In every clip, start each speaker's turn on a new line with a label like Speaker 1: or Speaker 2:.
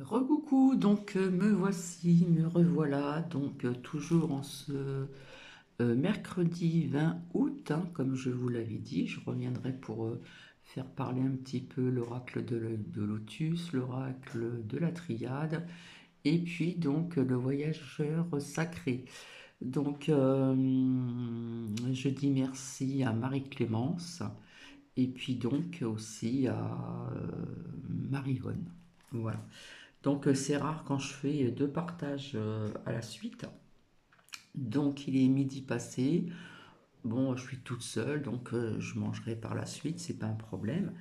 Speaker 1: Reboucou, donc me voici, me revoilà, donc toujours en ce mercredi 20 août, hein, comme je vous l'avais dit, je reviendrai pour faire parler un petit peu l'oracle de Lotus, l'oracle de la Triade, et puis donc le voyageur sacré. Donc je dis merci à Marie-Clémence, et puis donc aussi à Marie-Yvonne. Voilà. Donc c'est rare quand je fais deux partages à la suite. Donc il est midi passé. Bon, je suis toute seule, donc je mangerai par la suite, c'est pas un problème.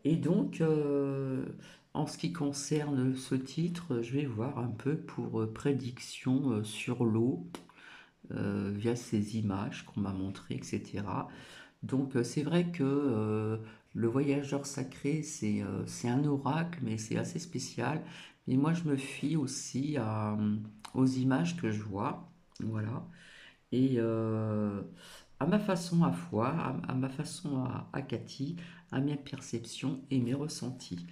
Speaker 1: Et donc, en ce qui concerne ce titre, je vais voir un peu pour prédiction sur l'eau via ces images qu'on m'a montrées, etc. Donc c'est vrai que le voyageur sacré, c'est un oracle, mais c'est assez spécial. Mais moi, je me fie aussi aux images que je vois. Voilà. Et à ma façon à foi, à ma façon à Cathy, à mes perceptions et mes ressentis.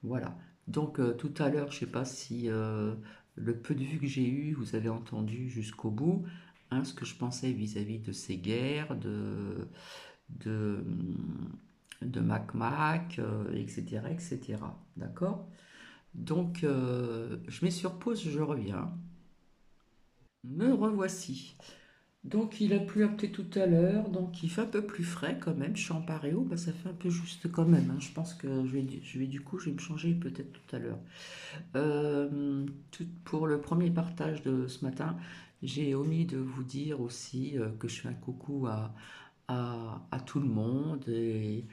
Speaker 1: Voilà. Donc tout à l'heure, je ne sais pas si le peu de vues que j'ai eu, vous avez entendu jusqu'au bout, hein, ce que je pensais vis-à-vis de ces guerres, de, de Mac Mac, etc., etc. D'accord? Donc, je mets sur pause, je reviens. Me revoici. Donc, il a plu un petit tout à l'heure, donc il fait un peu plus frais quand même. Je suis en paréo, bah, ça fait un peu juste quand même, hein. Je pense que du coup, je vais me changer peut-être tout à l'heure. Pour le premier partage de ce matin, j'ai omis de vous dire aussi que je fais un coucou à tout le monde et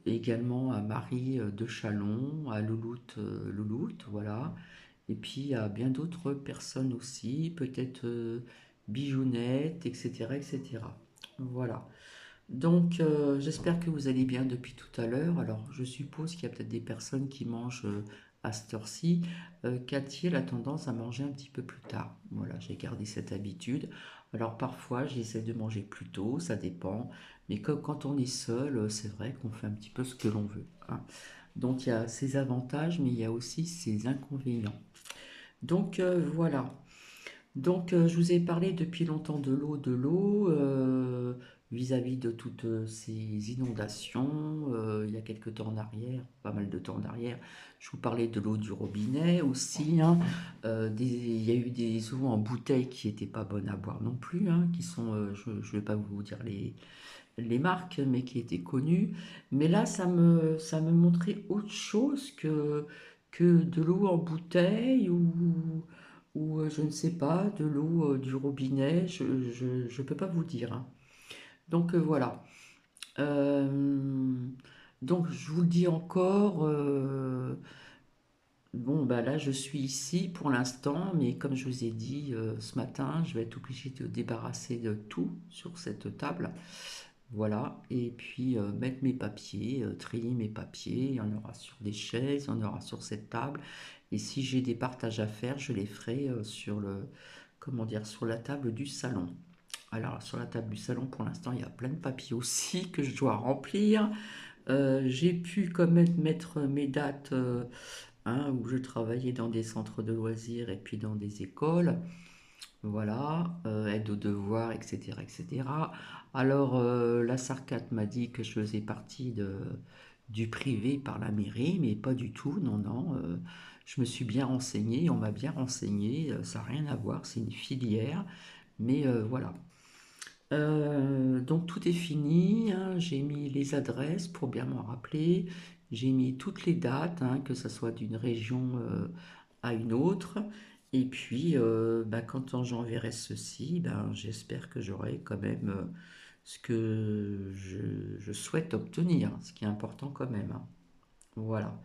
Speaker 1: également à Marie de Chalon, à Louloute, voilà. Et puis à bien d'autres personnes aussi, peut-être Bijounette, etc., etc. Voilà. Donc j'espère que vous allez bien depuis tout à l'heure. Alors je suppose qu'il y a peut-être des personnes qui mangent à cette heure-ci. Cathy, elle a tendance à manger un petit peu plus tard. Voilà, j'ai gardé cette habitude. Alors parfois j'essaie de manger plus tôt, ça dépend. Mais comme quand on est seul, c'est vrai qu'on fait un petit peu ce que l'on veut, hein. Donc il y a ses avantages, mais il y a aussi ses inconvénients. Donc voilà. Donc, je vous ai parlé depuis longtemps de l'eau, vis-à-vis de toutes ces inondations. Il y a quelques temps en arrière, pas mal de temps en arrière, je vous parlais de l'eau du robinet aussi, hein. Il y a eu des eaux en bouteille qui n'étaient pas bonnes à boire non plus, hein, qui sont, je ne vais pas vous dire les marques, mais qui étaient connues. Mais là, ça me montrait autre chose que de l'eau en bouteille ou je ne sais pas, de l'eau du robinet, je peux pas vous dire, hein. Donc voilà. Euh, donc je vous le dis encore, bon bah là je suis ici pour l'instant, mais comme je vous ai dit ce matin, je vais être obligée de débarrasser de tout sur cette table. Voilà, et puis mettre mes papiers, trier mes papiers, il y en aura sur des chaises, il y en aura sur cette table. Et si j'ai des partages à faire, je les ferai sur comment dire, sur la table du salon. Alors sur la table du salon, pour l'instant, il y a plein de papiers aussi que je dois remplir. J'ai pu quand même mettre mes dates, hein, où je travaillais dans des centres de loisirs et puis dans des écoles. Voilà, aide aux devoirs, etc., etc. Alors, la Sarcat m'a dit que je faisais partie du privé par la mairie, mais pas du tout, non, non. Je me suis bien renseignée, on m'a bien renseigné, ça n'a rien à voir, c'est une filière, mais voilà. Donc tout est fini, hein, j'ai mis les adresses pour bien m'en rappeler, j'ai mis toutes les dates, hein, que ce soit d'une région à une autre, et puis bah, quand j'enverrai ceci, ben, j'espère que j'aurai quand même ce que je souhaite obtenir, ce qui est important quand même, hein. Voilà.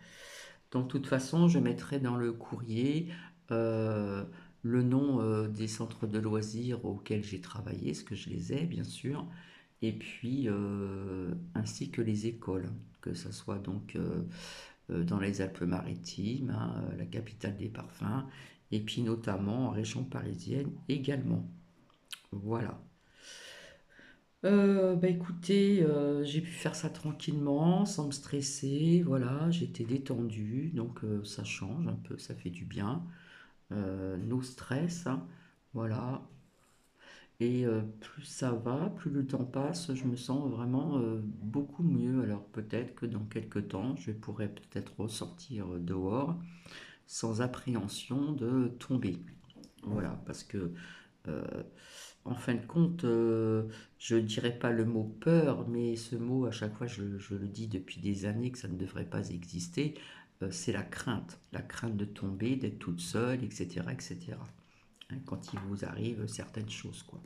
Speaker 1: Donc, de toute façon, je mettrai dans le courrier euh, le nom des centres de loisirs auxquels j'ai travaillé, ce que je les ai, bien sûr, et puis ainsi que les écoles, que ce soit donc dans les Alpes-Maritimes, hein, la capitale des parfums, et puis notamment en région parisienne également. Voilà. Bah écoutez, j'ai pu faire ça tranquillement, sans me stresser, voilà, j'étais détendue, donc ça change un peu, ça fait du bien. No stress, hein, voilà. Et plus ça va, plus le temps passe, je me sens vraiment beaucoup mieux. Alors peut-être que dans quelques temps, je pourrais peut-être ressortir dehors sans appréhension de tomber. Voilà, parce que euh, en fin de compte, je ne dirais pas le mot peur, mais ce mot, à chaque fois, je le dis depuis des années que ça ne devrait pas exister. C'est la crainte de tomber, d'être toute seule, etc., etc. Hein, quand il vous arrive certaines choses, quoi.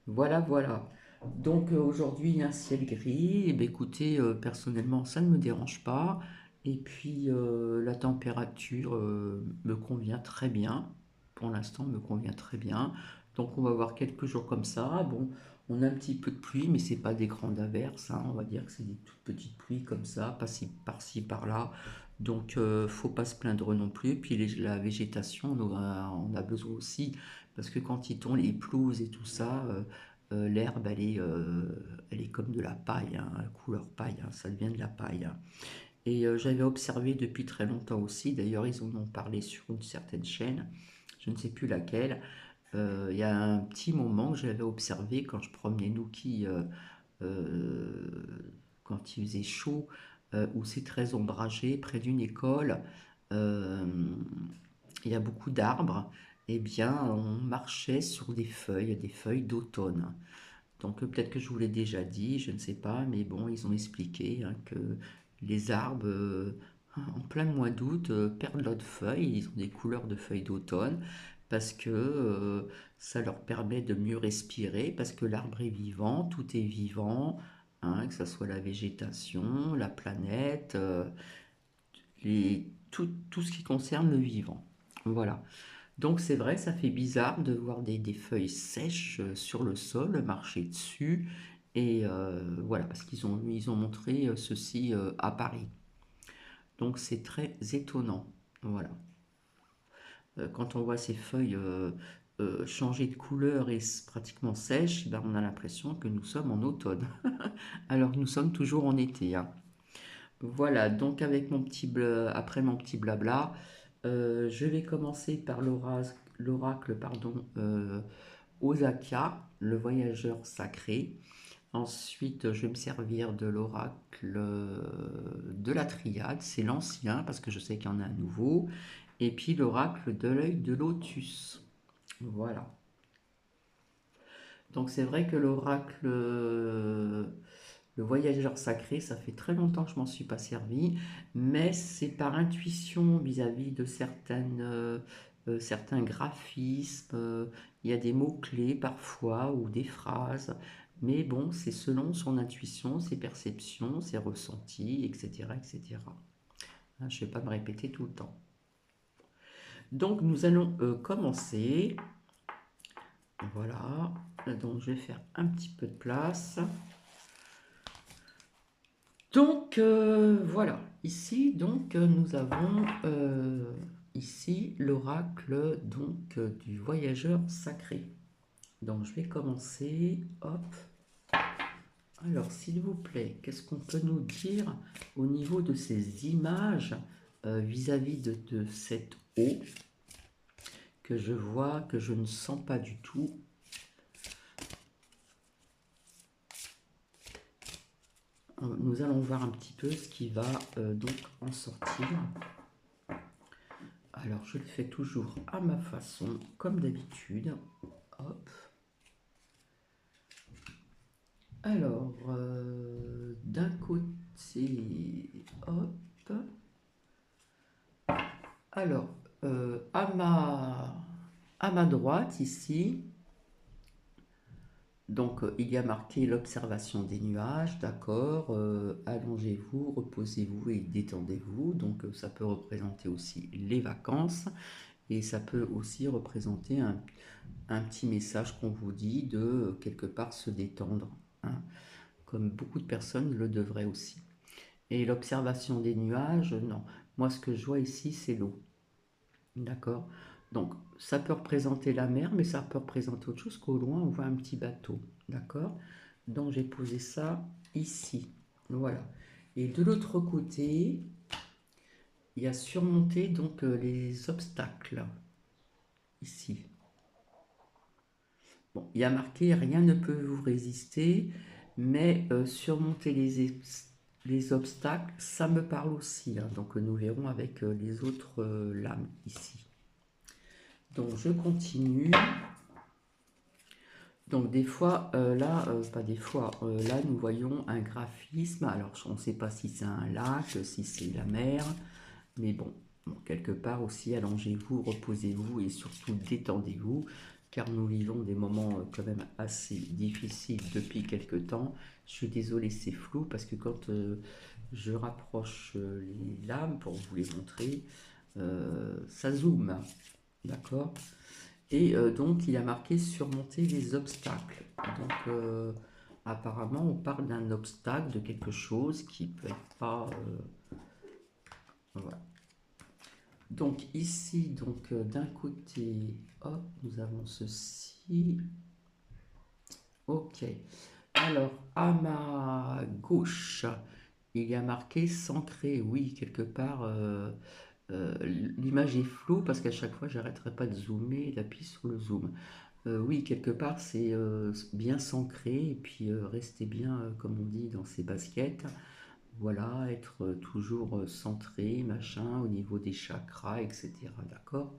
Speaker 1: Voilà, voilà. Donc aujourd'hui, un ciel gris. Eh bien, écoutez, personnellement, ça ne me dérange pas. Et puis la température me convient très bien. Pour l'instant, me convient très bien. Donc on va voir quelques jours comme ça. Bon, on a un petit peu de pluie, mais c'est pas des grandes averses, hein. On va dire que c'est des toutes petites pluies comme ça, par-ci, par-là. Donc faut pas se plaindre non plus. Puis la végétation, on a besoin aussi, parce que quand ils tombent les pelouses et tout ça. L'herbe, elle est comme de la paille, hein, couleur paille, hein, ça devient de la paille, hein. Et j'avais observé depuis très longtemps aussi, d'ailleurs ils en ont parlé sur une certaine chaîne, je ne sais plus laquelle. Il y a un petit moment que j'avais observé quand je promenais Nookie, euh, quand il faisait chaud, où c'est très ombragé, près d'une école. euh, il y a beaucoup d'arbres, et bien on marchait sur des feuilles d'automne. Donc peut-être que je vous l'ai déjà dit, je ne sais pas, mais bon, ils ont expliqué, hein, que les arbres, en plein mois d'août, perdent leurs feuilles, ils ont des couleurs de feuilles d'automne, parce que ça leur permet de mieux respirer, parce que l'arbre est vivant, tout est vivant, hein, que ce soit la végétation, la planète, tout ce qui concerne le vivant. Voilà. Donc c'est vrai, ça fait bizarre de voir des feuilles sèches sur le sol, marcher dessus. Et voilà, parce ils ont montré ceci à Paris. Donc c'est très étonnant. Voilà. Quand on voit ces feuilles changer de couleur et pratiquement sèches, ben, on a l'impression que nous sommes en automne. Alors que nous sommes toujours en été, hein. Voilà, donc après mon petit blabla, je vais commencer par l'oracle, pardon, Osaka, le voyageur sacré. Ensuite, je vais me servir de l'oracle de la triade, c'est l'ancien parce que je sais qu'il y en a un nouveau. Et puis l'oracle de l'œil de lotus. Voilà. Donc c'est vrai que l'oracle, le voyageur sacré, ça fait très longtemps que je m'en suis pas servi, mais c'est par intuition vis-à-vis de certains graphismes. Il y a des mots-clés parfois ou des phrases, mais bon, c'est selon son intuition, ses perceptions, ses ressentis, etc., etc. Hein, je ne vais pas me répéter tout le temps. Donc nous allons commencer. Voilà, donc je vais faire un petit peu de place. Donc voilà, ici donc nous avons ici l'oracle donc du voyageur sacré. Donc je vais commencer, hop. Alors s'il vous plaît, qu'est-ce qu'on peut nous dire au niveau de ces images vis-à-vis de cette eau que je vois, que je ne sens pas du tout. Nous allons voir un petit peu ce qui va donc en sortir. Alors je le fais toujours à ma façon, comme d'habitude. Hop. Alors, d'un côté, hop. Alors, à ma droite ici, donc il y a marqué l'observation des nuages, d'accord. Allongez-vous, reposez-vous et détendez-vous. Donc ça peut représenter aussi les vacances et ça peut aussi représenter un petit message qu'on vous dit de quelque part se détendre, hein, comme beaucoup de personnes le devraient aussi. Et l'observation des nuages, non. Moi, ce que je vois ici, c'est l'eau. D'accord. Donc, ça peut représenter la mer, mais ça peut représenter autre chose qu'au loin, on voit un petit bateau. d'accord? Donc j'ai posé ça ici, voilà. Et de l'autre côté, il y a surmonté donc les obstacles, ici. Bon, il y a marqué rien ne peut vous résister, mais surmonter les obstacles, ça me parle aussi, hein. Donc nous verrons avec les autres lames ici. Donc je continue. Donc des fois, là, pas des fois, là nous voyons un graphisme. Alors on ne sait pas si c'est un lac, si c'est la mer, mais bon, quelque part aussi, allongez-vous, reposez-vous et surtout détendez-vous, car nous vivons des moments quand même assez difficiles depuis quelque temps. Je suis désolé, c'est flou parce que quand je rapproche les lames pour vous les montrer, ça zoome, d'accord? Et donc, il a marqué surmonter les obstacles. Donc, apparemment, on parle d'un obstacle, de quelque chose qui peut être pas. Voilà. Donc, ici, donc d'un côté, hop, nous avons ceci. Ok. Alors, à ma gauche, il y a marqué s'ancrer. Oui, quelque part. L'image est floue parce qu'à chaque fois, j'arrêterai pas de zoomer et d'appuyer sur le zoom. Oui, quelque part, c'est bien s'ancrer et puis rester bien, comme on dit, dans ses baskets. Voilà, être toujours centré, machin, au niveau des chakras, etc. D'accord?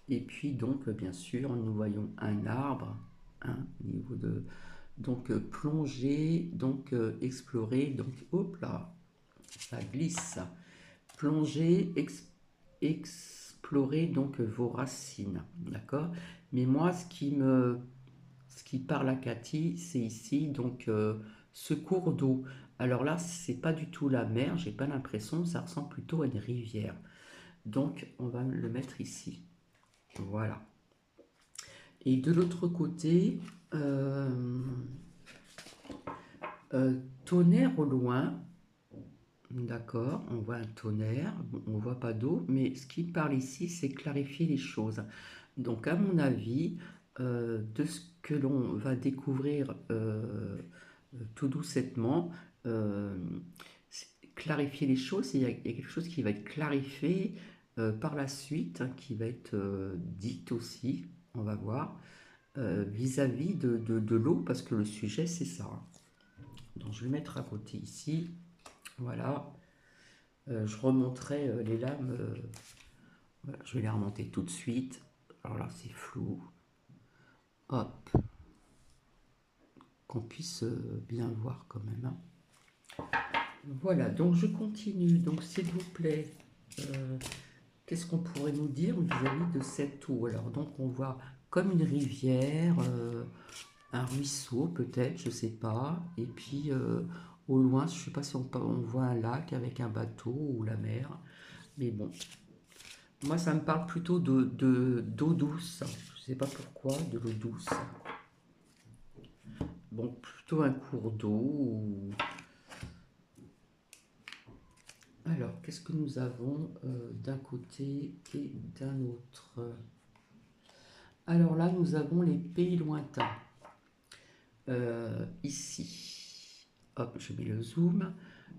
Speaker 1: Et puis, donc, bien sûr, nous voyons un arbre, hein, au niveau de. Donc, plonger, donc, explorer, donc, hop là, ça glisse. Plonger, explorer donc vos racines, d'accord? Mais moi, ce qui parle à Cathy, c'est ici donc ce cours d'eau. Alors là, c'est pas du tout la mer, j'ai pas l'impression, ça ressemble plutôt à une rivière. Donc, on va le mettre ici. Voilà. Et de l'autre côté, tonnerre au loin. D'accord, on voit un tonnerre, on ne voit pas d'eau, mais ce qui parle ici, c'est clarifier les choses. Donc, à mon avis, de ce que l'on va découvrir tout doucement, euh, clarifier les choses, il y a quelque chose qui va être clarifié par la suite, hein, qui va être dit aussi, on va voir, vis-à-vis de l'eau, parce que le sujet, c'est ça, hein. Donc, je vais mettre à côté ici. Voilà. Je remonterai les lames. Voilà, je vais les remonter tout de suite. Alors là, c'est flou. Hop. Qu'on puisse bien voir quand même, hein. Voilà, donc je continue. Donc, s'il vous plaît, qu'est-ce qu'on pourrait nous dire vis-à-vis de cette eau? Alors, donc, on voit comme une rivière, un ruisseau peut-être, je sais pas. Et puis, au loin, je sais pas si on voit un lac avec un bateau ou la mer. Mais bon, moi, ça me parle plutôt d'eau douce. Je sais pas pourquoi, de l'eau douce. Bon, plutôt un cours d'eau. Alors, qu'est-ce que nous avons d'un côté et d'un autre? Alors là, nous avons les pays lointains. Ici. Hop, je mets le zoom.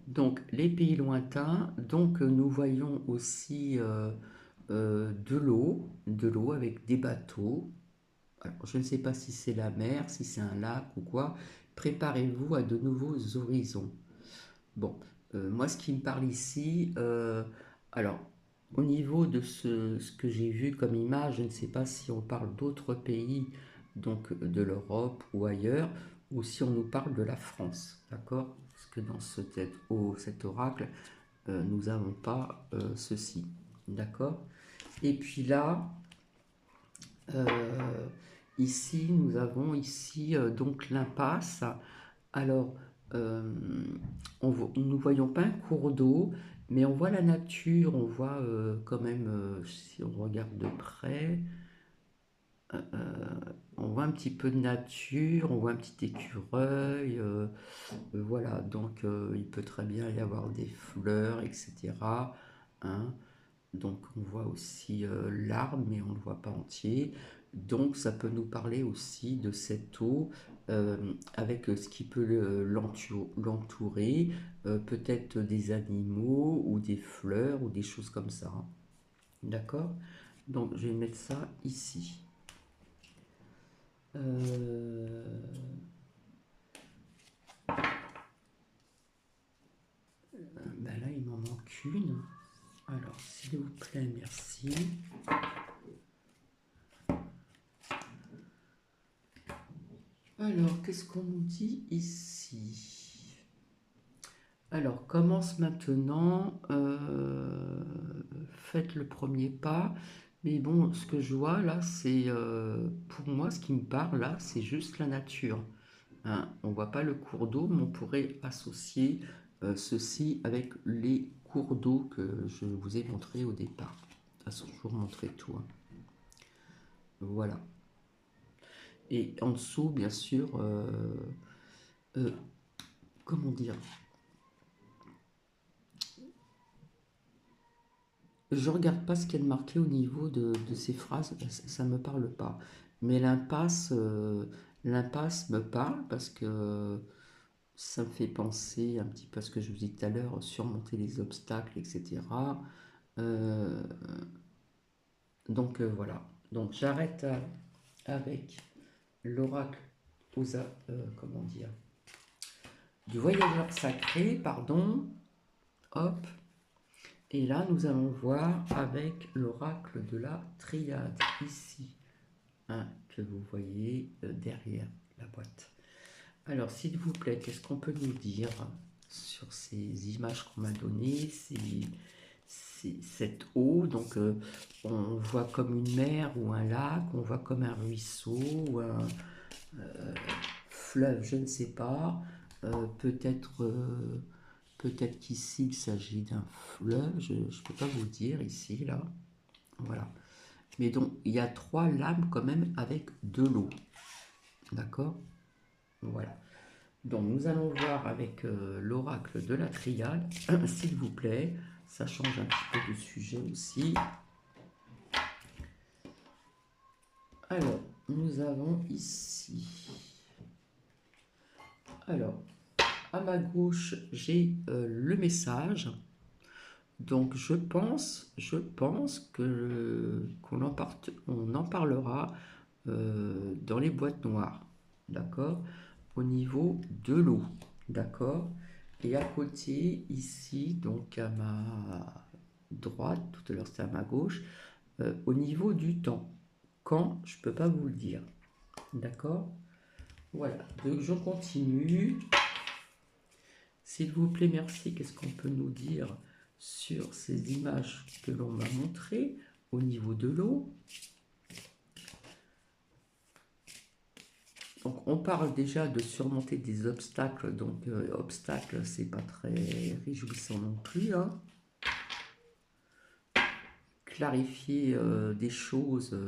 Speaker 1: Donc, les pays lointains. Donc, nous voyons aussi de l'eau avec des bateaux. Alors, je ne sais pas si c'est la mer, si c'est un lac ou quoi. Préparez-vous à de nouveaux horizons. Bon, moi, ce qui me parle ici, alors, au niveau de ce que j'ai vu comme image, je ne sais pas si on parle d'autres pays, donc de l'Europe ou ailleurs, ou si on nous parle de la France, d'accord? Parce que dans cet oracle, nous n'avons pas ceci, d'accord? Et puis là, euh, ici, nous avons ici donc l'impasse. Alors, euh, nous ne voyons pas un cours d'eau, mais on voit la nature, on voit quand même, si on regarde de près, on voit un petit peu de nature, on voit un petit écureuil, voilà, donc il peut très bien y avoir des fleurs, etc., hein. Donc on voit aussi l'arbre, mais on ne le voit pas entier. Donc, ça peut nous parler aussi de cette eau avec ce qui peut l'entourer, peut-être des animaux ou des fleurs ou des choses comme ça. D'accord? Donc, je vais mettre ça ici. Ben là, il m'en manque une. Alors, s'il vous plaît, merci. Alors, qu'est-ce qu'on nous dit ici? Alors, commence maintenant. Faites le premier pas. Mais bon, ce que je vois là, c'est pour moi, ce qui me parle là, c'est juste la nature. Hein. On ne voit pas le cours d'eau, mais on pourrait associer ceci avec les cours d'eau que je vous ai montré au départ. De toute façon, je vous montrer tout. Hein. Voilà. Et en dessous, bien sûr, comment dire? Je regarde pas ce qu'il y a de marqué au niveau de ces phrases, ça ne me parle pas. Mais l'impasse me parle parce que ça me fait penser un petit peu à ce que je vous disais tout à l'heure, surmonter les obstacles, etc. Euh, donc voilà. Donc j'arrête avec l'oracle comment dire, du voyageur sacré, pardon. Hop. Et là, nous allons voir avec l'oracle de la triade, ici, hein, que vous voyez derrière la boîte. Alors, s'il vous plaît, qu'est-ce qu'on peut nous dire sur ces images qu'on m'a données, cette eau, donc on voit comme une mer ou un lac, on voit comme un ruisseau ou un fleuve, je ne sais pas, peut-être peut-être qu'ici il s'agit d'un fleuve, je ne peux pas vous dire ici, là, voilà. Mais donc il y a 3 lames quand même avec de l'eau, d'accord? Voilà. Donc nous allons voir avec l'oracle de la triade, s'il vous plaît, ça change un petit peu de sujet aussi. Alors, nous avons ici, alors, à ma gauche, j'ai le message. Donc je pense que on en parlera dans les boîtes noires, d'accord? Au niveau de l'eau, d'accord? Et à côté, ici, donc à ma droite, tout à l'heure c'était à ma gauche, au niveau du temps. Quand, je ne peux pas vous le dire, d'accord? Voilà, donc je continue. S'il vous plaît, merci. Qu'est-ce qu'on peut nous dire sur ces images que l'on m'a montrées au niveau de l'eau? Donc, on parle déjà de surmonter des obstacles. Donc, obstacles, c'est pas très réjouissant non plus. Hein. Clarifier des choses,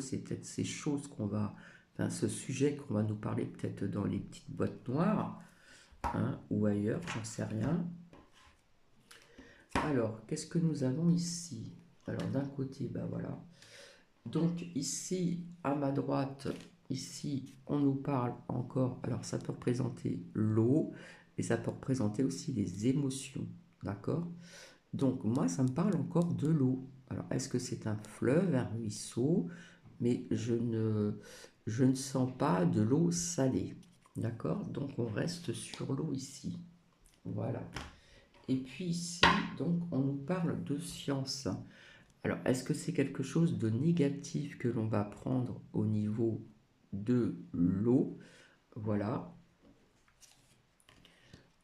Speaker 1: c'est peut-être ces choses qu'on va, enfin, ce sujet qu'on va nous parler peut-être dans les petites boîtes noires, hein, ou ailleurs, j'en sais rien. Alors, qu'est-ce que nous avons ici? Alors, d'un côté, ben voilà. Donc, ici, à ma droite, ici, on nous parle encore. Alors, ça peut représenter l'eau, et ça peut représenter aussi les émotions. D'accord? Donc, moi, ça me parle encore de l'eau. Alors, est-ce que c'est un fleuve, un ruisseau? Mais je ne sens pas de l'eau salée. D'accord? Donc, on reste sur l'eau ici. Voilà. Et puis ici, donc, on nous parle de science. Alors, est-ce que c'est quelque chose de négatif que l'on va prendre au niveau de l'eau? Voilà.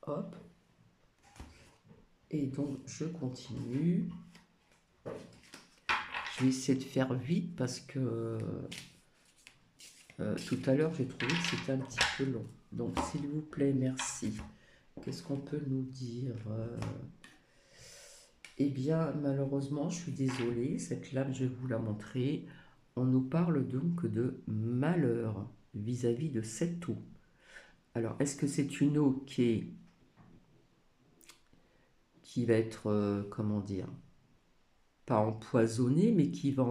Speaker 1: Hop. Et donc, je continue. Je vais essayer de faire vite parce que tout à l'heure, j'ai trouvé que c'était un petit peu long. Donc, s'il vous plaît, merci. Qu'est-ce qu'on peut nous dire? Eh bien, malheureusement, je suis désolée, cette lame, je vais vous la montrer. On nous parle donc de malheur vis-à-vis de cette eau. Alors, est-ce que c'est une eau qui va être, comment dire, pas empoisonnée, mais qui va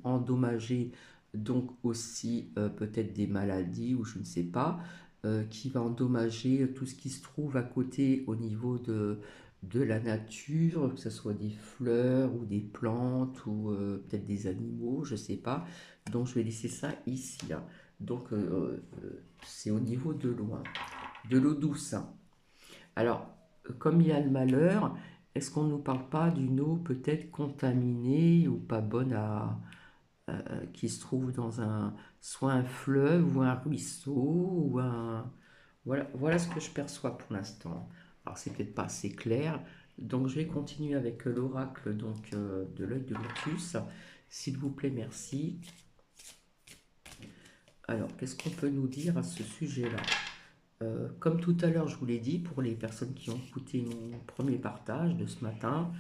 Speaker 1: endommager donc aussi peut-être des maladies ou je ne sais pas, qui va endommager tout ce qui se trouve à côté au niveau de la nature, que ce soit des fleurs ou des plantes ou peut-être des animaux, je ne sais pas. Donc je vais laisser ça ici, hein. Donc c'est au niveau de l'eau, hein, de l'eau douce, hein. Alors, comme il y a le malheur, est-ce qu'on ne nous parle pas d'une eau peut-être contaminée ou pas bonne qui se trouve dans soit un fleuve ou un ruisseau ou un... Voilà, voilà ce que je perçois pour l'instant. Alors, c'est peut-être pas assez clair. Donc, je vais continuer avec l'oracle de l'œil de lotus. S'il vous plaît, merci. Alors, qu'est-ce qu'on peut nous dire à ce sujet-là? Comme tout à l'heure, je vous l'ai dit, pour les personnes qui ont écouté mon premier partage de ce matin,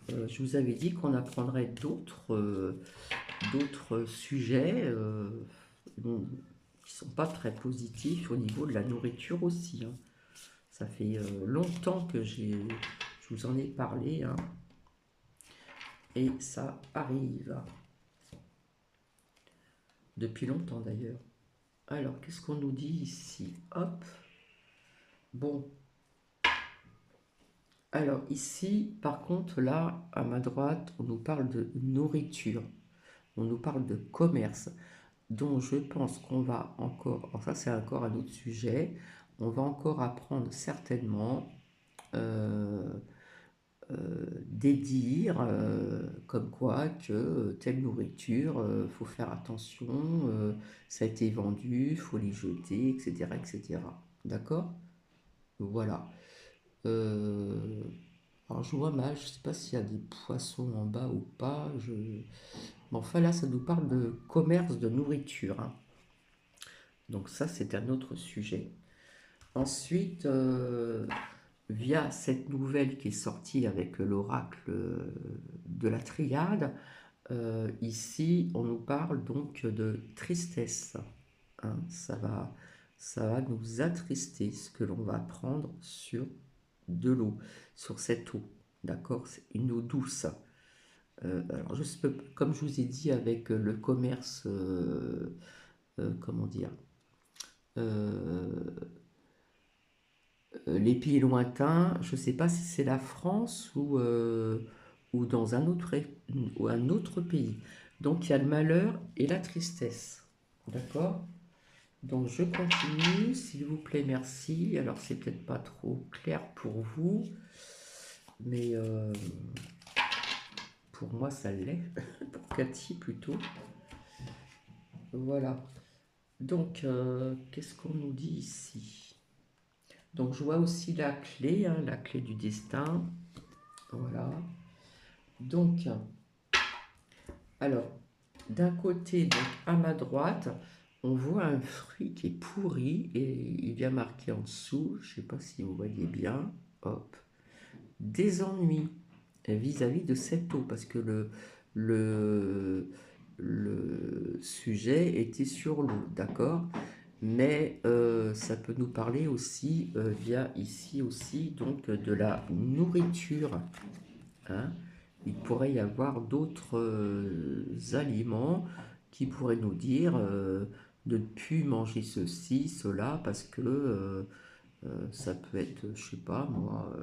Speaker 1: je vous avais dit qu'on apprendrait d'autres sujets qui ne sont pas très positifs au niveau de la nourriture aussi, hein. Ça fait longtemps que je vous en ai parlé, hein, et ça arrive. Depuis longtemps d'ailleurs. Alors, qu'est-ce qu'on nous dit ici? Hop. Bon. Alors ici, par contre, là, à ma droite, on nous parle de nourriture. On nous parle de commerce. Donc je pense qu'on va encore, enfin c'est encore un autre sujet, on va encore apprendre certainement des dires comme quoi que telle nourriture, faut faire attention, ça a été vendu, faut les jeter, etc. etc. D'accord? Voilà. Euh, alors je vois mal, je ne sais pas s'il y a des poissons en bas ou pas. Mais enfin là, ça nous parle de commerce de nourriture, hein. Donc ça, c'est un autre sujet. Ensuite, via cette nouvelle qui est sortie avec l'oracle de la triade, ici, on nous parle donc de tristesse, hein. Ça va nous attrister ce que l'on va prendre sur de l'eau, sur cette eau. D'accord? C'est une eau douce. Alors, comme je vous ai dit, avec le commerce, comment dire, euh, les pays lointains, je ne sais pas si c'est la France ou dans ou un autre pays. Donc il y a le malheur et la tristesse. D'accord? Donc je continue, s'il vous plaît, merci. Alors c'est peut-être pas trop clair pour vous, mais pour moi ça l'est, pour Cathy plutôt. Voilà. Donc qu'est-ce qu'on nous dit ici? Donc je vois aussi la clé, hein, la clé du destin. Voilà. Donc, alors, d'un côté, donc à ma droite, on voit un fruit qui est pourri et il y a marqué en dessous, je ne sais pas si vous voyez bien, hop, des ennuis vis-à-vis de cette eau, parce que le, le sujet était sur l'eau, d'accord? Mais ça peut nous parler aussi, via ici aussi, donc de la nourriture, hein. Il pourrait y avoir d'autres aliments qui pourraient nous dire de ne plus manger ceci, cela, parce que ça peut être, je sais pas moi,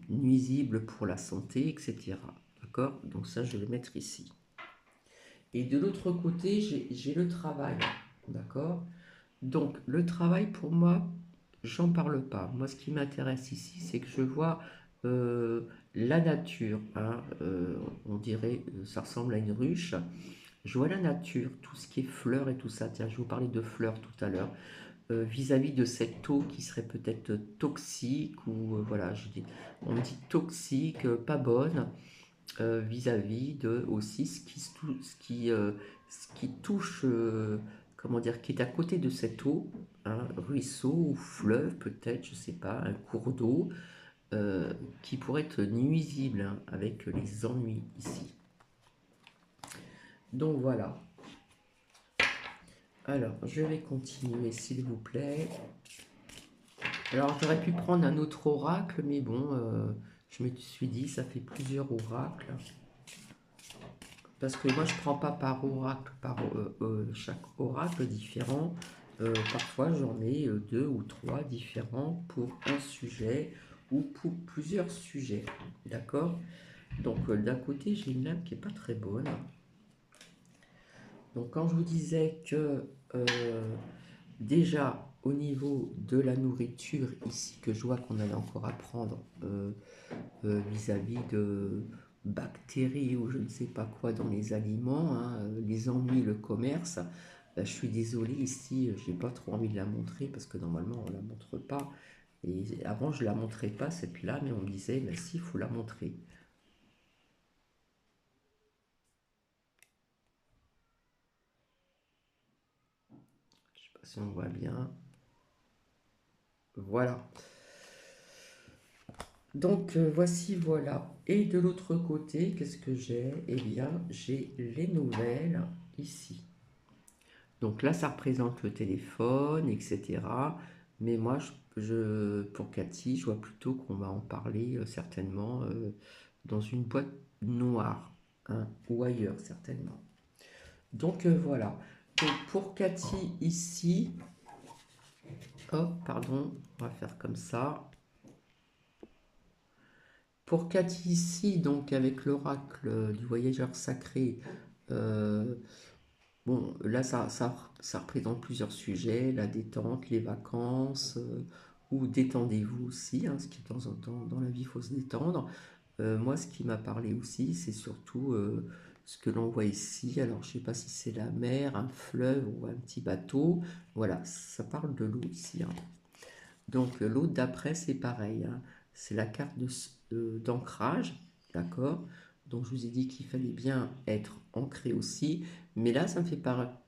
Speaker 1: nuisible pour la santé, etc. D'accord? Donc ça, je vais le mettre ici. Et de l'autre côté, j'ai le travail. D'accord? Donc le travail, pour moi, j'en parle pas. Moi, ce qui m'intéresse ici, c'est que je vois la nature, hein, on dirait, ça ressemble à une ruche. Je vois la nature, tout ce qui est fleurs et tout ça. Tiens, je vous parlais de fleurs tout à l'heure. Vis-à-vis de cette eau qui serait peut-être toxique ou voilà, on me dit toxique, pas bonne, vis-à-vis de aussi ce qui touche, comment dire, qui est à côté de cette eau, un ruisseau ou fleuve peut-être, je sais pas, un cours d'eau, qui pourrait être nuisible, hein, avec les ennuis ici. Donc voilà. Alors, je vais continuer, s'il vous plaît. Alors, j'aurais pu prendre un autre oracle, mais bon, je me suis dit, ça fait plusieurs oracles. parce que moi je prends pas par oracle, chaque oracle différent. Parfois j'en ai deux ou trois différents pour un sujet ou pour plusieurs sujets. D'accord? Donc d'un côté j'ai une lame qui est pas très bonne. Donc quand je vous disais que déjà au niveau de la nourriture ici, que je vois qu'on allait encore apprendre vis-à-vis de bactéries ou je ne sais pas quoi dans les aliments, hein, les ennuis, le commerce. Je suis désolée ici, j'ai pas trop envie de la montrer parce que normalement on la montre pas. Et avant je la montrais pas cette là, mais on me disait bah, si, il faut la montrer. Je sais pas si on voit bien. Voilà. Donc voici, voilà. Et de l'autre côté, qu'est-ce que j'ai? Eh bien, j'ai les nouvelles ici. Donc là, ça représente le téléphone, etc. Mais moi, pour Cathy, je vois plutôt qu'on va en parler certainement dans une boîte noire, hein, ou ailleurs certainement. Donc voilà. Donc pour Cathy ici, hop, pardon, on va faire comme ça. Pour Cathy ici, donc avec l'oracle du voyageur sacré, euh, bon, là ça représente plusieurs sujets, la détente, les vacances, ou détendez-vous aussi, hein, ce qui de temps en temps dans la vie il faut se détendre. Moi ce qui m'a parlé aussi, c'est surtout ce que l'on voit ici. Alors je ne sais pas si c'est la mer, un fleuve ou un petit bateau. Voilà, ça parle de l'eau ici, hein. Donc l'autre d'après, c'est pareil, hein. C'est la carte d'ancrage, d'accord? Donc je vous ai dit qu'il fallait bien être ancré aussi. Mais là, ça me fait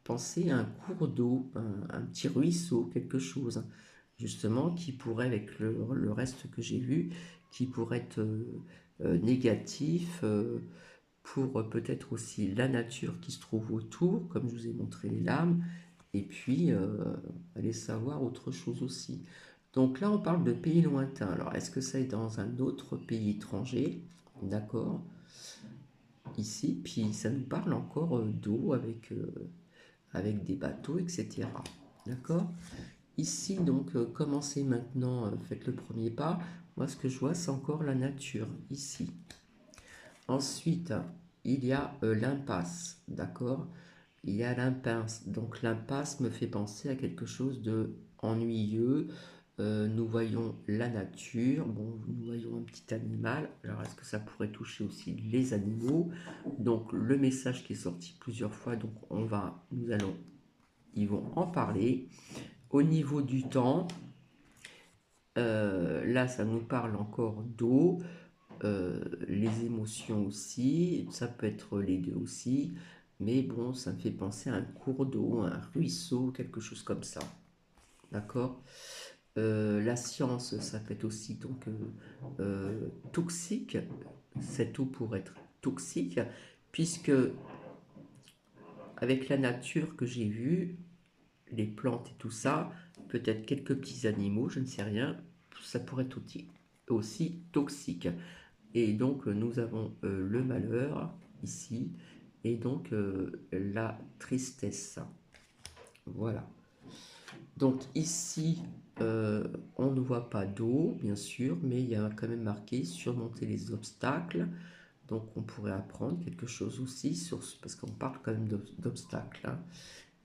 Speaker 1: penser à un cours d'eau, un petit ruisseau, quelque chose, justement, qui pourrait, avec le reste que j'ai vu, qui pourrait être négatif pour peut-être aussi la nature qui se trouve autour, comme je vous ai montré les lames, et puis aller savoir autre chose aussi. Donc là, on parle de pays lointains. Alors, est-ce que ça est dans un autre pays étranger? D'accord. Ici, puis ça nous parle encore d'eau avec des bateaux, etc. D'accord. Ici, donc, commencez maintenant, faites le premier pas. Moi, ce que je vois, c'est encore la nature, ici. Ensuite, il y a l'impasse, d'accord? Il y a l'impasse. Donc l'impasse me fait penser à quelque chose de ennuyeux. Nous voyons la nature. Bon, nous voyons un petit animal. Alors est-ce que ça pourrait toucher aussi les animaux? Donc le message qui est sorti plusieurs fois. Donc ils vont en parler. Au niveau du temps, là ça nous parle encore d'eau. Les émotions aussi, ça peut être les deux aussi, mais bon, ça me fait penser à un cours d'eau, un ruisseau, quelque chose comme ça. D'accord. La science, ça peut être aussi donc toxique. Cette eau pourrait être toxique, puisque avec la nature que j'ai vue, les plantes et tout ça, peut-être quelques petits animaux, je ne sais rien, ça pourrait être aussi toxique. Et donc nous avons le malheur ici et donc la tristesse. Voilà. Donc ici, on ne voit pas d'eau, bien sûr, mais il y a quand même marqué surmonter les obstacles. Donc on pourrait apprendre quelque chose aussi parce qu'on parle quand même d'obstacles, hein.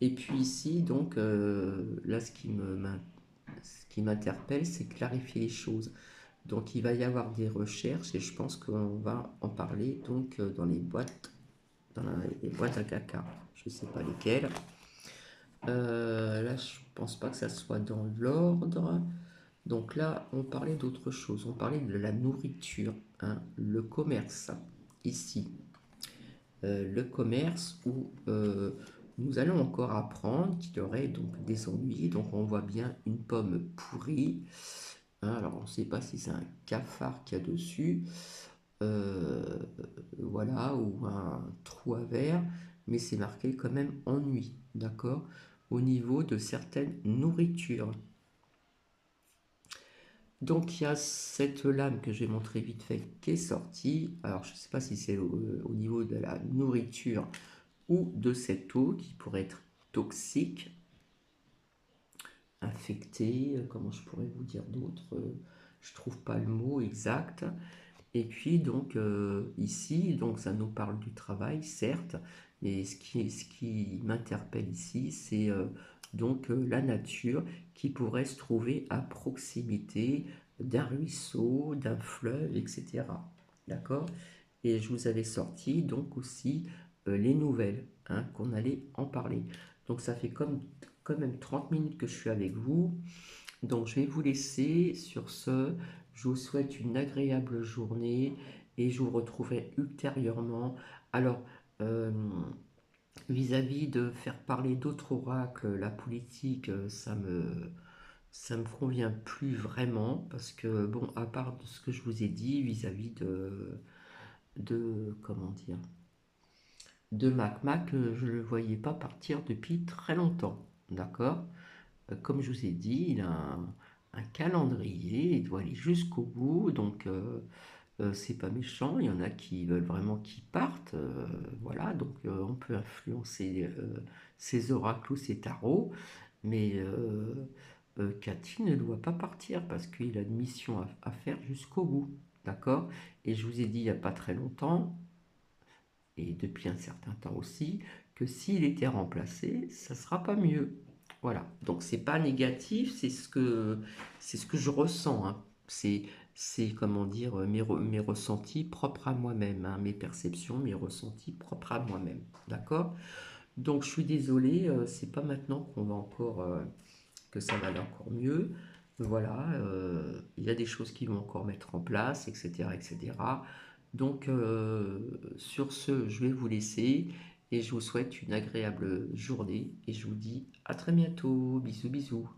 Speaker 1: Et puis ici, donc là, ce qui m'interpelle, c'est clarifier les choses. Donc il va y avoir des recherches et je pense qu'on va en parler donc dans les boîtes à caca. Je ne sais pas lesquelles. Là, je pense pas que ça soit dans l'ordre. Donc là, on parlait d'autre chose. On parlait de la nourriture, hein, le commerce ici. Le commerce où nous allons encore apprendre qu'il y aurait donc des ennuis. Donc on voit bien une pomme pourrie. Hein, alors on ne sait pas si c'est un cafard qu'il y a dessus, euh, voilà, ou un trou à verre, mais c'est marqué quand même ennui, d'accord, au niveau de certaines nourritures. Donc il y a cette lame que je vais montrer vite fait qui est sortie. Alors je ne sais pas si c'est au niveau de la nourriture ou de cette eau qui pourrait être toxique, infectée, comment je pourrais vous dire d'autre, je trouve pas le mot exact. Et puis donc ici, donc ça nous parle du travail, certes, mais ce qui m'interpelle ici, c'est donc la nature qui pourrait se trouver à proximité d'un ruisseau, d'un fleuve, etc. D'accord? Et je vous avais sorti donc aussi les nouvelles, hein, qu'on allait en parler. Donc ça fait comme quand même 30 minutes que je suis avec vous. Donc je vais vous laisser sur ce. Je vous souhaite une agréable journée et je vous retrouverai ultérieurement. Alors, euh, vis-à-vis de faire parler d'autres oracles, la politique, ça me convient plus vraiment parce que, bon, à part de ce que je vous ai dit vis-à-vis comment dire, de Mac Mac, je ne le voyais pas partir depuis très longtemps, d'accord? Comme je vous ai dit, il a un calendrier, il doit aller jusqu'au bout, donc c'est pas méchant, il y en a qui veulent vraiment qu'il parte, voilà, donc on peut influencer ces oracles ou ces tarots, mais Cathy ne doit pas partir parce qu'il a une mission à faire jusqu'au bout, d'accord? Et je vous ai dit il n'y a pas très longtemps, et depuis un certain temps aussi, que s'il était remplacé, ça ne sera pas mieux. Voilà, donc c'est pas négatif, c'est ce que je ressens, hein. C'est comment dire mes ressentis propres à moi-même, hein, mes perceptions, mes ressentis propres à moi-même, d'accord? Donc je suis désolé, c'est pas maintenant qu'on va encore que ça va aller encore mieux. Voilà, il y a des choses qui vont encore mettre en place, etc., etc. Donc, sur ce, je vais vous laisser et je vous souhaite une agréable journée et je vous dis à très bientôt. Bisous, bisous.